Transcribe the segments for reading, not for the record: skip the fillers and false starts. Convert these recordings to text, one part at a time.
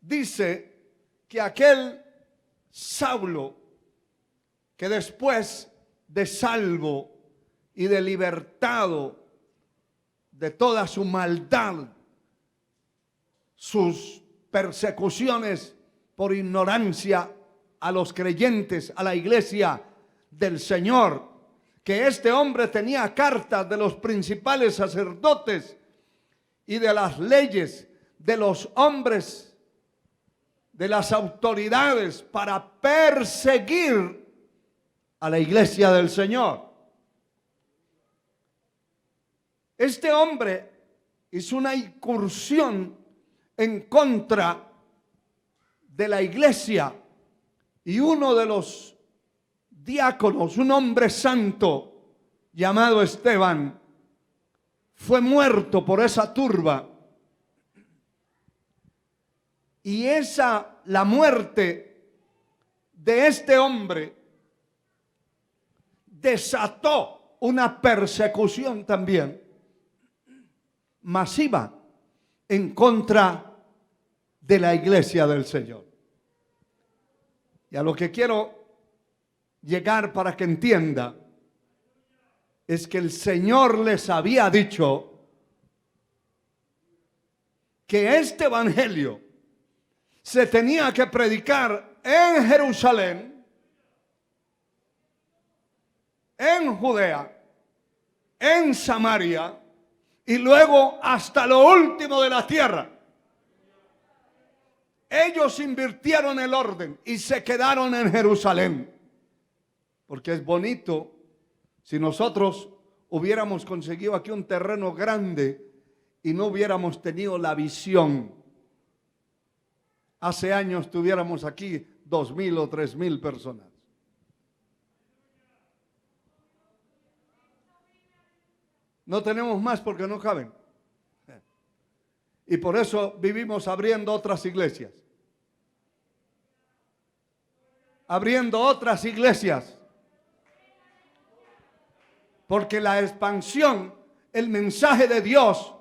dice que aquel Saulo, que después de salvo y de libertado de toda su maldad, sus persecuciones por ignorancia a los creyentes, a la iglesia del Señor, que este hombre tenía cartas de los principales sacerdotes y de las leyes, de los hombres, de las autoridades, para perseguir a la iglesia del Señor. Este hombre hizo una incursión en contra de la iglesia, y uno de los diáconos, un hombre santo llamado Esteban, fue muerto por esa turba. Y la muerte de este hombre desató una persecución también masiva en contra de la iglesia del Señor. Y a lo que quiero llegar para que entienda es que el Señor les había dicho que este evangelio se tenía que predicar en Jerusalén, en Judea, en Samaria y luego hasta lo último de la tierra. Ellos invirtieron el orden y se quedaron en Jerusalén. Porque es bonito si nosotros hubiéramos conseguido aquí un terreno grande y no hubiéramos tenido la visión. Hace años tuviéramos aquí 2,000 o 3,000 personas. No tenemos más porque no caben. Y por eso vivimos abriendo otras iglesias. Abriendo otras iglesias. Porque la expansión, el mensaje de Dios,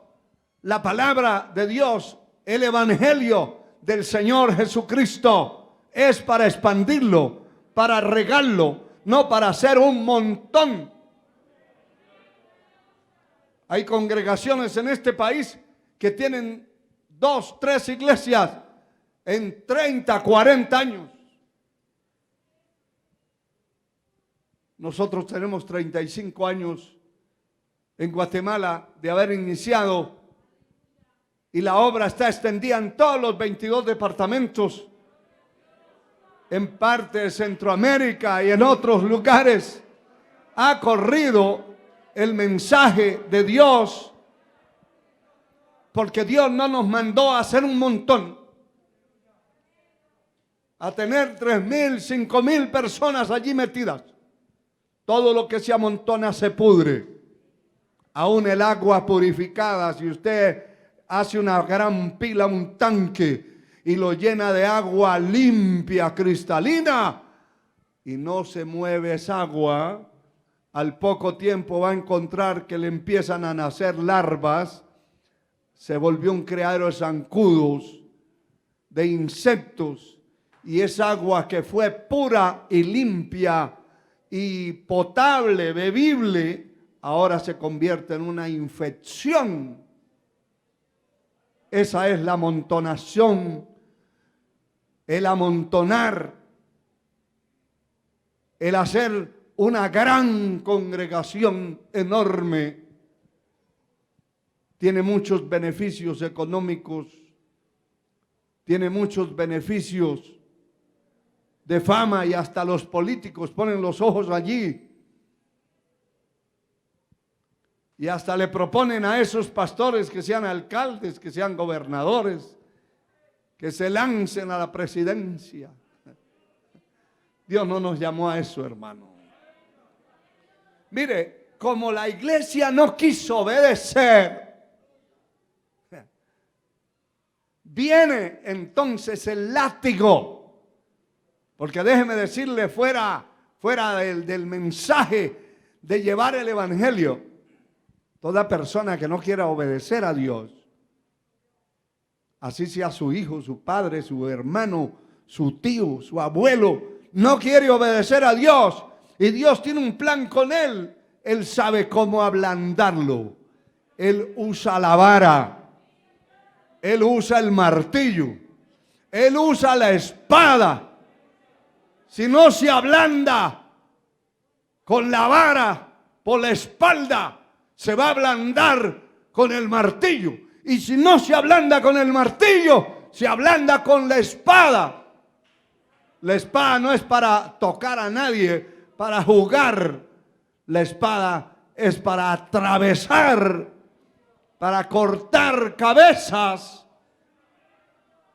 la palabra de Dios, el evangelio del Señor Jesucristo es para expandirlo, para regarlo, no para hacer un montón. Hay congregaciones en este país que tienen 2, 3 iglesias en 30, 40 años. Nosotros tenemos 35 años en Guatemala de haber iniciado, y la obra está extendida en todos los 22 departamentos, en parte de Centroamérica y en otros lugares. Ha corrido el mensaje de Dios, porque Dios no nos mandó a hacer un montón, a tener 3,000, 5,000 personas allí metidas. Todo lo que se amontona se pudre. Aún el agua purificada, si usted hace una gran pila, un tanque, y lo llena de agua limpia, cristalina, y no se mueve esa agua, al poco tiempo va a encontrar que le empiezan a nacer larvas. Se volvió un criadero de zancudos, de insectos, y esa agua que fue pura y limpia y potable, bebible, ahora se convierte en una infección. Esa es la amontonación, el amontonar, el hacer una gran congregación enorme. Tiene muchos beneficios económicos, tiene muchos beneficios de fama, y hasta los políticos ponen los ojos allí. Y hasta le proponen a esos pastores que sean alcaldes, que sean gobernadores, que se lancen a la presidencia. Dios no nos llamó a eso, hermano. Mire, como la iglesia no quiso obedecer, viene entonces el látigo. Porque déjeme decirle, fuera del mensaje de llevar el evangelio, toda persona que no quiera obedecer a Dios, así sea su hijo, su padre, su hermano, su tío, su abuelo, no quiere obedecer a Dios y Dios tiene un plan con él, Él sabe cómo ablandarlo. Él usa la vara, Él usa el martillo, Él usa la espada. Si no se ablanda con la vara por la espalda, se va a ablandar con el martillo. Y si no se ablanda con el martillo, se ablanda con la espada. La espada no es para tocar a nadie, para jugar. La espada es para atravesar, para cortar cabezas.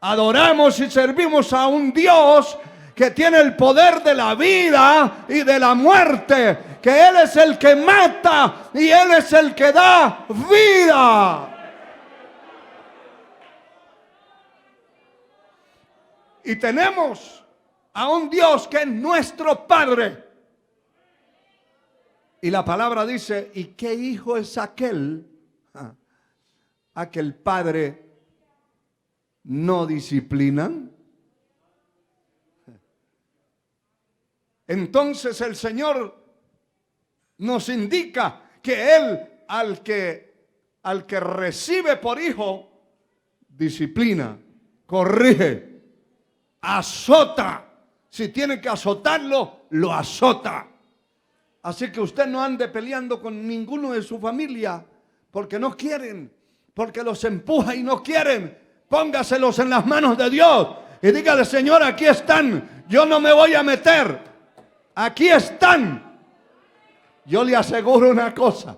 Adoramos y servimos a un Dios que tiene el poder de la vida y de la muerte, que Él es el que mata y Él es el que da vida. Y tenemos a un Dios que es nuestro Padre. Y la palabra dice, ¿y qué hijo es aquel a que el Padre no disciplina? Entonces el Señor nos indica que Él al que recibe por hijo, disciplina, corrige, azota. Si tiene que azotarlo, lo azota. Así que usted no ande peleando con ninguno de su familia porque no quieren, porque los empuja y no quieren. Póngaselos en las manos de Dios y dígale, Señor, aquí están, yo no me voy a meter, aquí están. Yo le aseguro una cosa,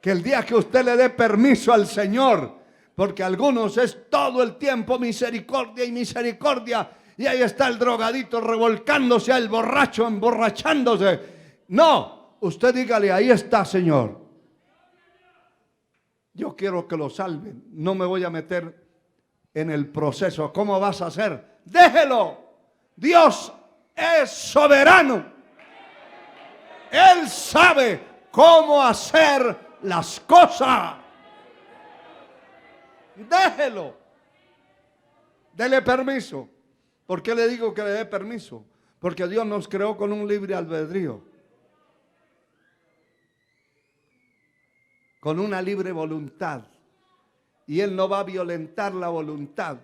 que el día que usted le dé permiso al Señor, porque algunos es todo el tiempo misericordia y misericordia, y ahí está el drogadito revolcándose, el borracho emborrachándose. No, usted dígale, ahí está, Señor. Yo quiero que lo salven, no me voy a meter en el proceso. ¿Cómo vas a hacer? Déjelo. Dios es soberano. Él sabe cómo hacer las cosas. Déjelo. Dele permiso. ¿Por qué le digo que le dé permiso? Porque Dios nos creó con un libre albedrío, con una libre voluntad. Y Él no va a violentar la voluntad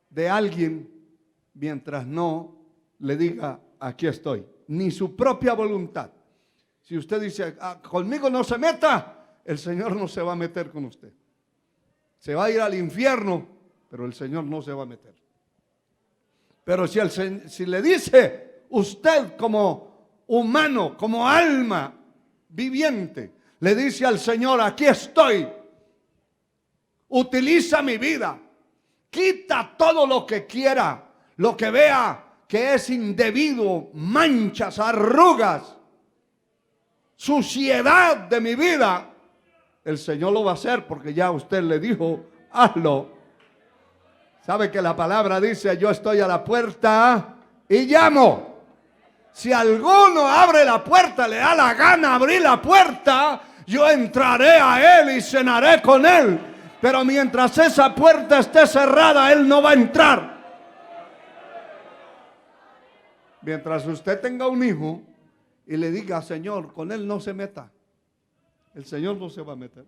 de alguien mientras no le diga, aquí estoy. Ni su propia voluntad. Si usted dice, conmigo no se meta, el Señor no se va a meter con usted. Se va a ir al infierno, pero el Señor no se va a meter. Pero si le dice usted como humano, como alma viviente, le dice al Señor, aquí estoy, utiliza mi vida, quita todo lo que quiera, lo que vea que es indebido, manchas, arrugas, suciedad de mi vida, el Señor lo va a hacer porque ya usted le dijo, hazlo. ¿Sabe que la palabra dice, yo estoy a la puerta y llamo? Si alguno abre la puerta, le da la gana abrir la puerta, yo entraré a él y cenaré con él. Pero mientras esa puerta esté cerrada, él no va a entrar. Mientras usted tenga un hijo y le diga, Señor, con él no se meta, el Señor no se va a meter.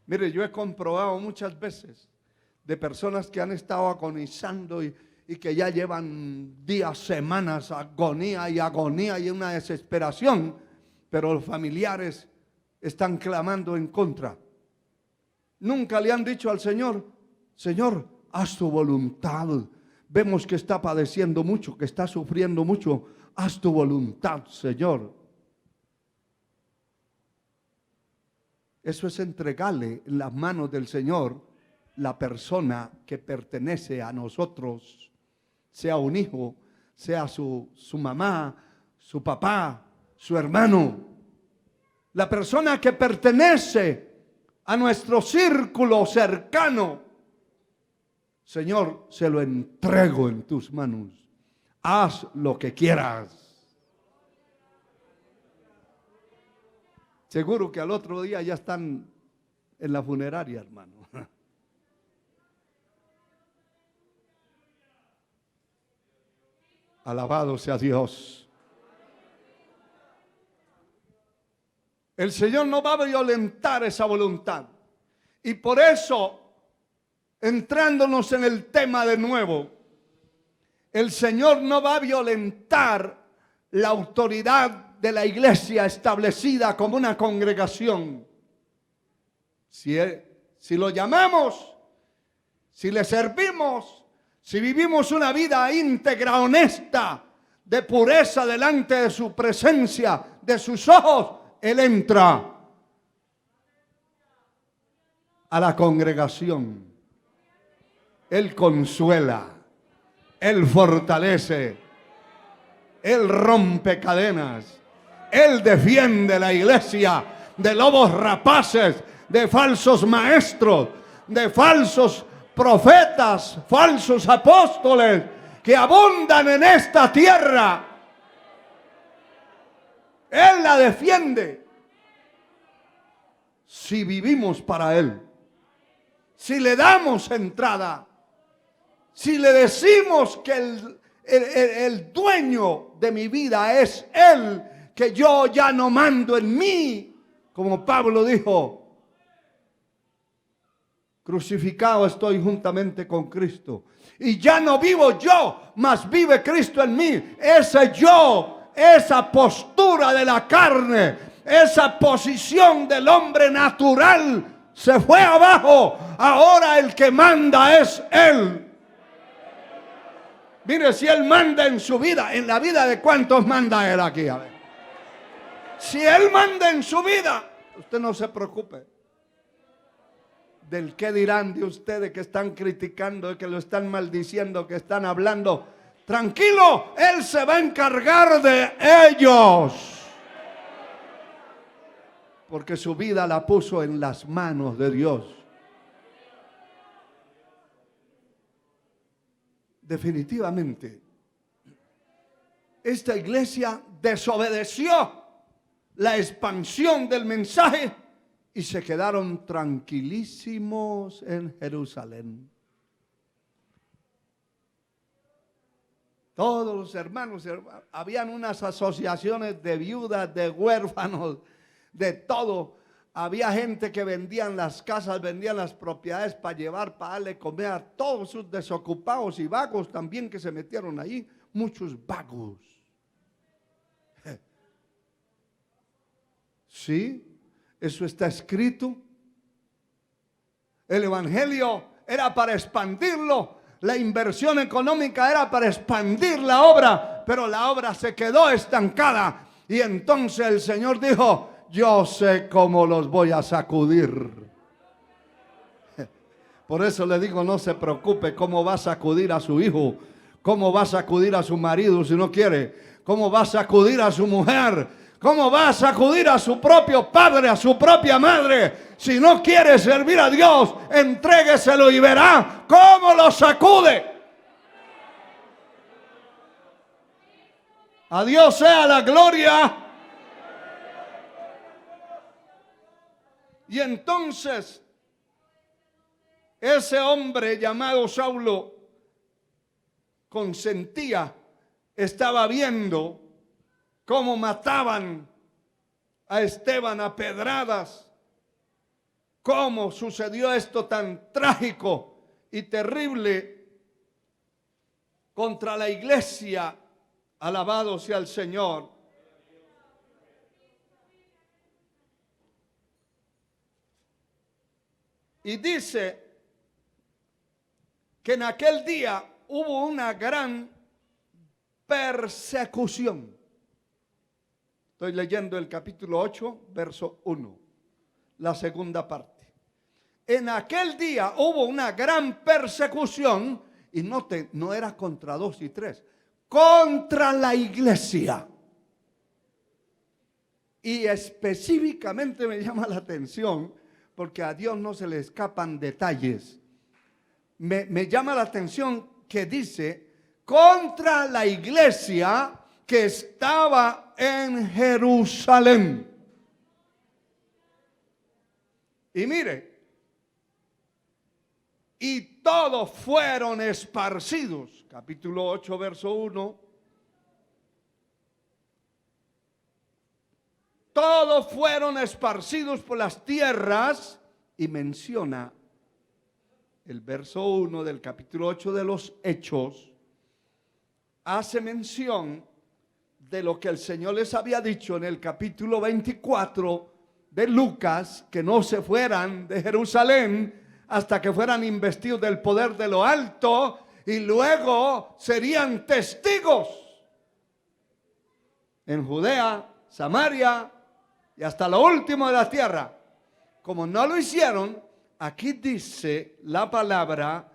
Mire, yo he comprobado muchas veces de personas que han estado agonizando y que ya llevan días, semanas, agonía y una desesperación, pero los familiares están clamando en contra. Nunca le han dicho al Señor, Señor, haz tu voluntad. Vemos que está padeciendo mucho, que está sufriendo mucho. Haz tu voluntad, Señor. Eso es entregarle en las manos del Señor la persona que pertenece a nosotros, sea un hijo, sea su mamá, su papá, su hermano. La persona que pertenece a nuestro círculo cercano. Señor, se lo entrego en tus manos. Haz lo que quieras. Seguro que al otro día ya están en la funeraria, hermano. Alabado sea Dios. El Señor no va a violentar esa voluntad. Y por eso, entrándonos en el tema de nuevo, el Señor no va a violentar la autoridad de la iglesia establecida como una congregación. Si lo llamamos, si le servimos, si vivimos una vida íntegra, honesta, de pureza delante de su presencia, de sus ojos, Él entra a la congregación. Él consuela, Él fortalece, Él rompe cadenas, Él defiende la iglesia de lobos rapaces, de falsos maestros, de falsos profetas, falsos apóstoles que abundan en esta tierra. Él la defiende si vivimos para Él, si le damos entrada, si le decimos que el dueño de mi vida es Él, que yo ya no mando en mí, como Pablo dijo: crucificado estoy juntamente con Cristo, y ya no vivo yo, mas vive Cristo en mí. Ese yo, esa postura de la carne, esa posición del hombre natural se fue abajo. Ahora el que manda es Él. Mire, si Él manda en su vida, en la vida de cuántos manda Él aquí, a ver. Si Él manda en su vida, usted no se preocupe del qué dirán de ustedes, que están criticando, que lo están maldiciendo, que están hablando. Tranquilo, Él se va a encargar de ellos, porque su vida la puso en las manos de Dios. Definitivamente, esta iglesia desobedeció la expansión del mensaje y se quedaron tranquilísimos en Jerusalén. Todos los hermanos, habían unas asociaciones de viudas, de huérfanos, de todo. Había gente que vendían las casas, vendían las propiedades para llevar, para darle comer a todos sus desocupados y vagos también que se metieron allí. Muchos vagos. ¿Sí? Eso está escrito. El evangelio era para expandirlo. La inversión económica era para expandir la obra, pero la obra se quedó estancada. Y entonces el Señor dijo: yo sé cómo los voy a sacudir. Por eso le digo, no se preocupe cómo va a sacudir a su hijo, cómo va a sacudir a su marido si no quiere, cómo va a sacudir a su mujer, cómo va a sacudir a su propio padre, a su propia madre. Si no quiere servir a Dios, entrégueselo y verá cómo lo sacude. A Dios sea la gloria. Y entonces ese hombre llamado Saulo consentía, estaba viendo cómo mataban a Esteban a pedradas, cómo sucedió esto tan trágico y terrible contra la iglesia. Alabado sea el Señor. Y dice que en aquel día hubo una gran persecución. Estoy leyendo el capítulo 8, verso 1, la segunda parte. En aquel día hubo una gran persecución, y note, no era contra 2 y 3, contra la iglesia. Y específicamente me llama la atención, porque a Dios no se le escapan detalles. Me llama la atención que dice contra la iglesia que estaba en Jerusalén. Y mire, y todos fueron esparcidos. Capítulo 8, verso 1. Todos fueron esparcidos por las tierras, y menciona el verso 1 del capítulo 8 de los Hechos, hace mención de lo que el Señor les había dicho en el capítulo 24 de Lucas, que no se fueran de Jerusalén hasta que fueran investidos del poder de lo alto, y luego serían testigos en Judea, Samaria y hasta lo último de la tierra. Como no lo hicieron, aquí dice la palabra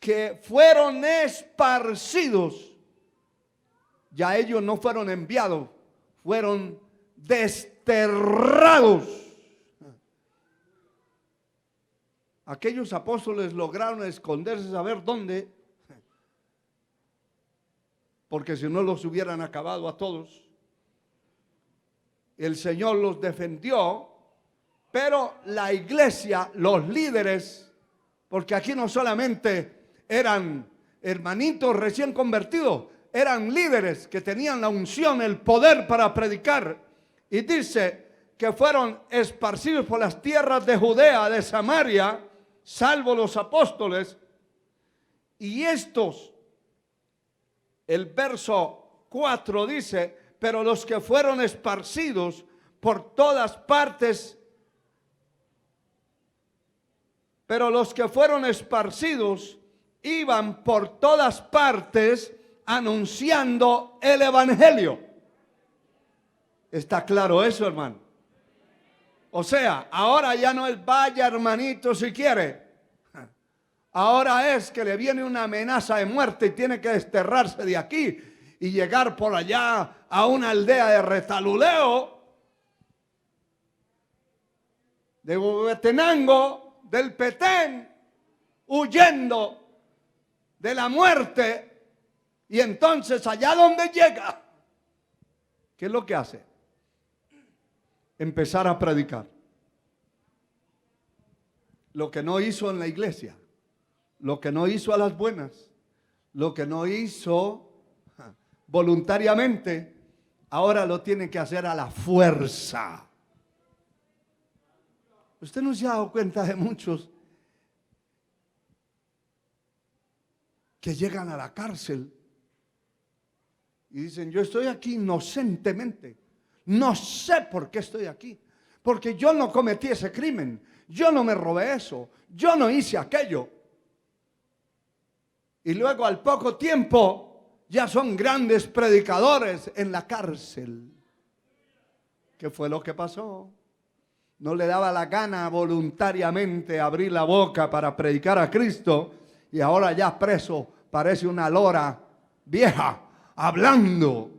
que fueron esparcidos. Ya ellos no fueron enviados, fueron desterrados. Aquellos apóstoles lograron esconderse, saber dónde, porque si no los hubieran acabado a todos. El Señor los defendió, pero la iglesia, los líderes, porque aquí no solamente eran hermanitos recién convertidos, eran líderes que tenían la unción, el poder para predicar. Y dice que fueron esparcidos por las tierras de Judea, de Samaria, salvo los apóstoles. Y estos, el verso 4 dice, pero los que fueron esparcidos por todas partes, pero los que fueron esparcidos iban por todas partes anunciando el evangelio. ¿Está claro eso, hermano? O sea, ahora ya no es vaya hermanito si quiere. Ahora es que le viene una amenaza de muerte y tiene que desterrarse de aquí y llegar por allá a una aldea de Retaluleo, de Huehuetenango, del Petén, huyendo de la muerte. Y entonces allá donde llega, ¿qué es lo que hace? Empezar a predicar. Lo que no hizo en la iglesia, lo que no hizo a las buenas, lo que no hizo voluntariamente, ahora lo tiene que hacer a la fuerza. Usted no se ha dado cuenta de muchos que llegan a la cárcel y dicen, yo estoy aquí inocentemente, no sé por qué estoy aquí, porque yo no cometí ese crimen, yo no me robé eso, yo no hice aquello. Y luego al poco tiempo ya son grandes predicadores en la cárcel. ¿Qué fue lo que pasó? No le daba la gana voluntariamente abrir la boca para predicar a Cristo, y ahora ya preso parece una lora vieja hablando.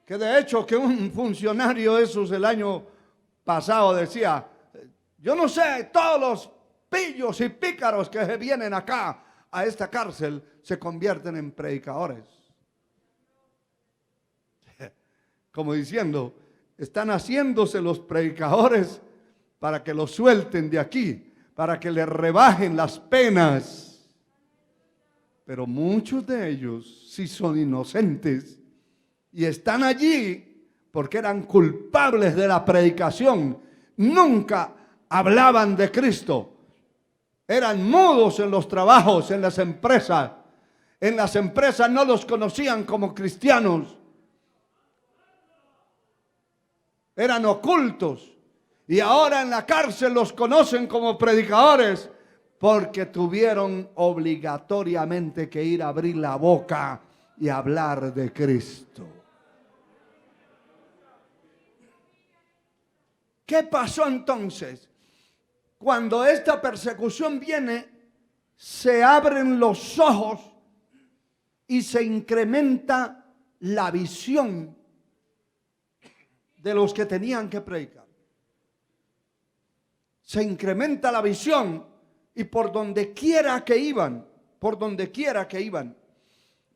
Que de hecho que un funcionario de esos el año pasado decía, yo no sé, todos los pillos y pícaros que vienen acá a esta cárcel se convierten en predicadores. Como diciendo, están haciéndose los predicadores para que los suelten de aquí, para que les rebajen las penas. Pero muchos de ellos sí son inocentes y están allí porque eran culpables de la predicación. Nunca hablaban de Cristo. Eran mudos en los trabajos, en las empresas. En las empresas no los conocían como cristianos. Eran ocultos. Y ahora en la cárcel los conocen como predicadores porque tuvieron obligatoriamente que ir a abrir la boca y hablar de Cristo. ¿Qué pasó entonces? Cuando esta persecución viene, se abren los ojos y se incrementa la visión de los que tenían que predicar. Se incrementa la visión y por donde quiera que iban,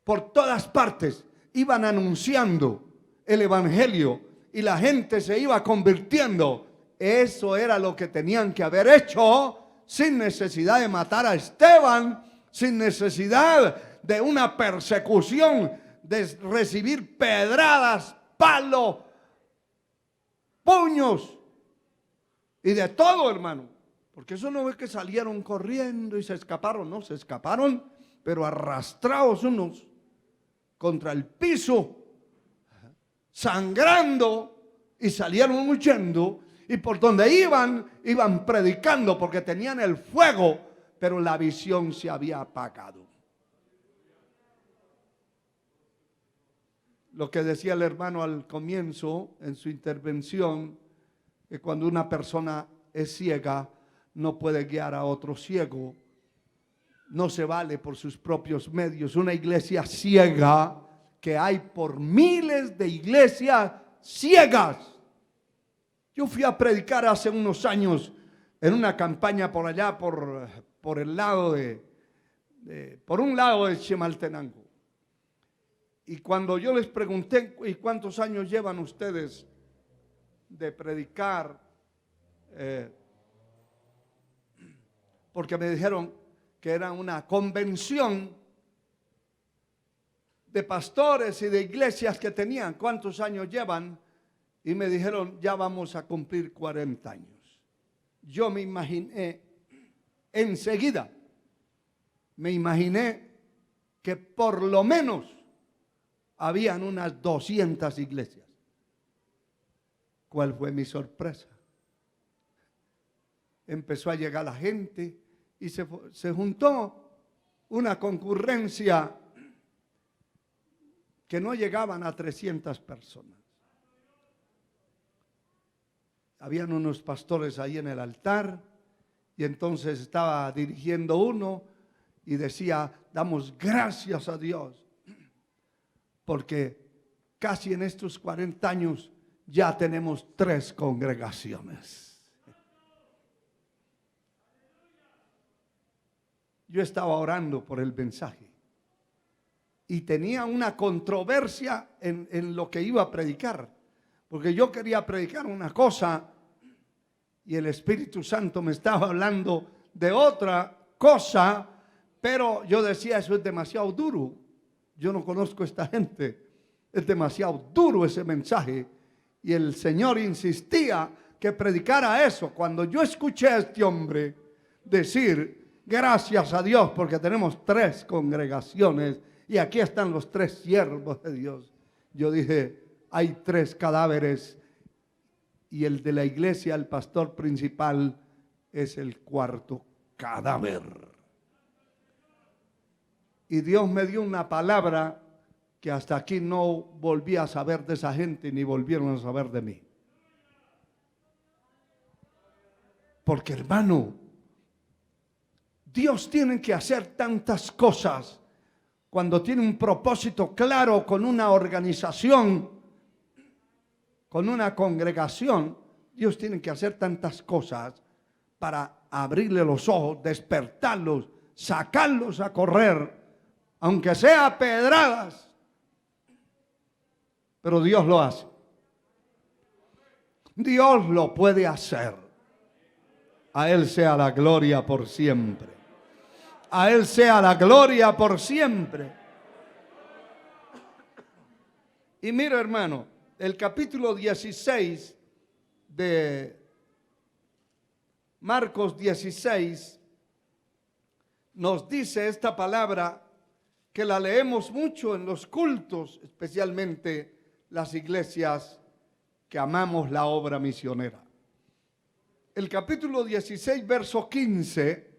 por todas partes, iban anunciando el evangelio y la gente se iba convirtiendo Eso era lo que tenían que haber hecho sin necesidad de matar a Esteban, sin necesidad de una persecución, de recibir pedradas, palos, puños y de todo, hermano. Porque eso no es que salieron corriendo y se escaparon, no, se escaparon, pero arrastrados unos contra el piso, sangrando, y salieron huyendo, y por donde iban predicando porque tenían el fuego, pero la visión se había apagado. Lo que decía el hermano al comienzo en su intervención, que cuando una persona es ciega, no puede guiar a otro ciego, no se vale por sus propios medios. Una iglesia ciega, que hay por miles de iglesias ciegas. Yo fui a predicar hace unos años en una campaña por allá, por el lado por un lado de Chimaltenango. Y cuando yo les pregunté, ¿y cuántos años llevan ustedes de predicar? Porque me dijeron que era una convención de pastores y de iglesias que tenían. ¿Cuántos años llevan? Y me dijeron, ya vamos a cumplir 40 años. Yo me imaginé, enseguida, me imaginé que por lo menos habían unas 200 iglesias. ¿Cuál fue mi sorpresa? Empezó a llegar la gente y se juntó una concurrencia que no llegaban a 300 personas. Habían unos pastores ahí en el altar y entonces estaba dirigiendo uno y decía, damos gracias a Dios porque casi en estos 40 años ya tenemos 3 congregaciones. Yo estaba orando por el mensaje y tenía una controversia en lo que iba a predicar, porque yo quería predicar una cosa y el Espíritu Santo me estaba hablando de otra cosa, pero yo decía, eso es demasiado duro. Yo no conozco a esta gente, es demasiado duro ese mensaje. Y el Señor insistía que predicara eso. Cuando yo escuché a este hombre decir, gracias a Dios porque tenemos 3 congregaciones y aquí están los 3 siervos de Dios, yo dije, hay 3 cadáveres y el de la iglesia, el pastor principal, es el 4º cadáver. Y Dios me dio una palabra que hasta aquí no volví a saber de esa gente ni volvieron a saber de mí. Porque, hermano, Dios tiene que hacer tantas cosas cuando tiene un propósito claro con una organización, con una congregación. Dios tiene que hacer tantas cosas para abrirle los ojos, despertarlos, sacarlos a correr, aunque sea a pedradas. Pero Dios lo hace. Dios lo puede hacer. A Él sea la gloria por siempre. A Él sea la gloria por siempre. Y mira, hermano, el capítulo 16 de Marcos 16 nos dice esta palabra que la leemos mucho en los cultos, especialmente las iglesias que amamos la obra misionera. El capítulo 16, verso 15,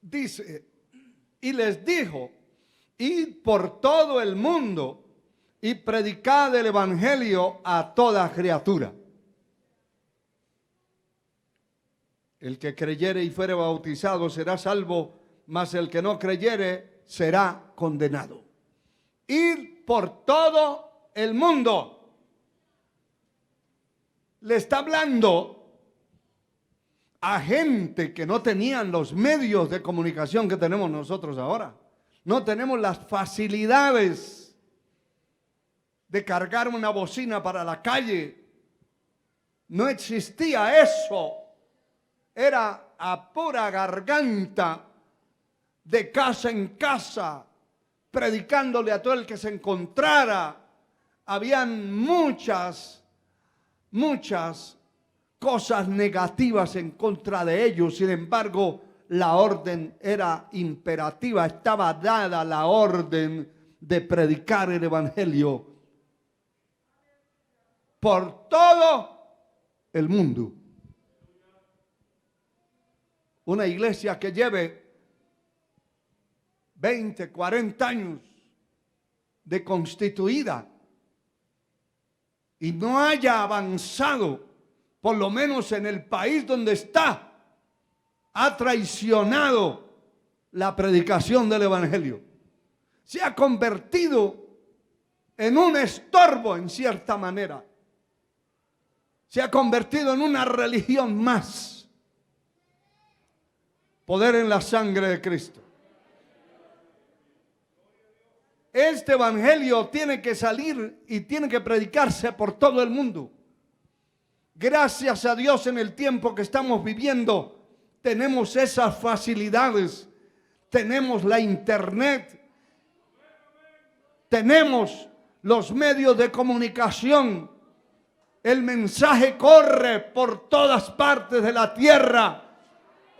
dice, y les dijo, id por todo el mundo y predicad el evangelio a toda criatura. El que creyere y fuere bautizado será salvo, mas el que no creyere será condenado. Ir por todo el mundo. Le está hablando a gente que no tenían los medios de comunicación que tenemos nosotros ahora. No tenemos las facilidades de cargar una bocina para la calle, no existía eso. Era a pura garganta, de casa en casa, predicándole a todo el que se encontrara. Habían muchas cosas negativas en contra de ellos. Sin embargo, la orden era imperativa. Estaba dada la orden de predicar el evangelio por todo el mundo. Una iglesia que lleve 20, 40 años de constituida y no haya avanzado, por lo menos en el país donde está, ha traicionado la predicación del evangelio. Se ha convertido en un estorbo en cierta manera. Se ha convertido en una religión más. Poder en la sangre de Cristo. Este evangelio tiene que salir y tiene que predicarse por todo el mundo. Gracias a Dios, en el tiempo que estamos viviendo tenemos esas facilidades. Tenemos la internet, tenemos los medios de comunicación. El mensaje corre por todas partes de la tierra.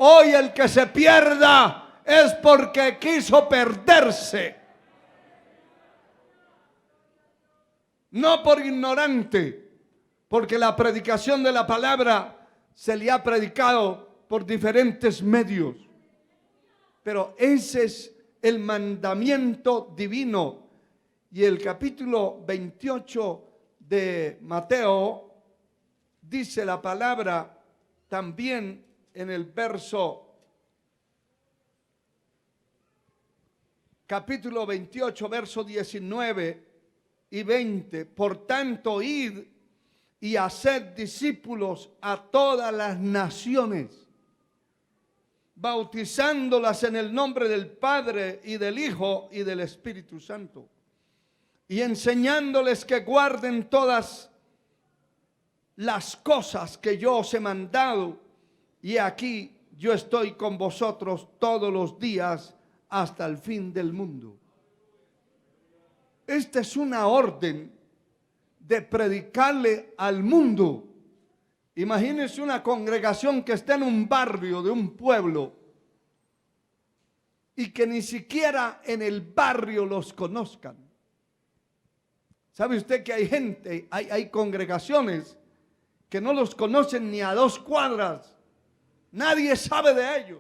Hoy el que se pierda es porque quiso perderse, no por ignorante, porque la predicación de la palabra se le ha predicado por diferentes medios. Pero ese es el mandamiento divino. Y el capítulo 28 de Mateo dice la palabra también en el verso, capítulo 28, verso 19 y 20. Por tanto, id y haced discípulos a todas las naciones, bautizándolas en el nombre del Padre y del Hijo y del Espíritu Santo, y enseñándoles que guarden todas las cosas que yo os he mandado. Y aquí yo estoy con vosotros todos los días hasta el fin del mundo. Esta es una orden de predicarle al mundo. Imagínense una congregación que está en un barrio de un pueblo y que ni siquiera en el barrio los conozcan. ¿Sabe usted que hay gente, hay congregaciones que no los conocen ni a 2 cuadras? Nadie sabe de ellos.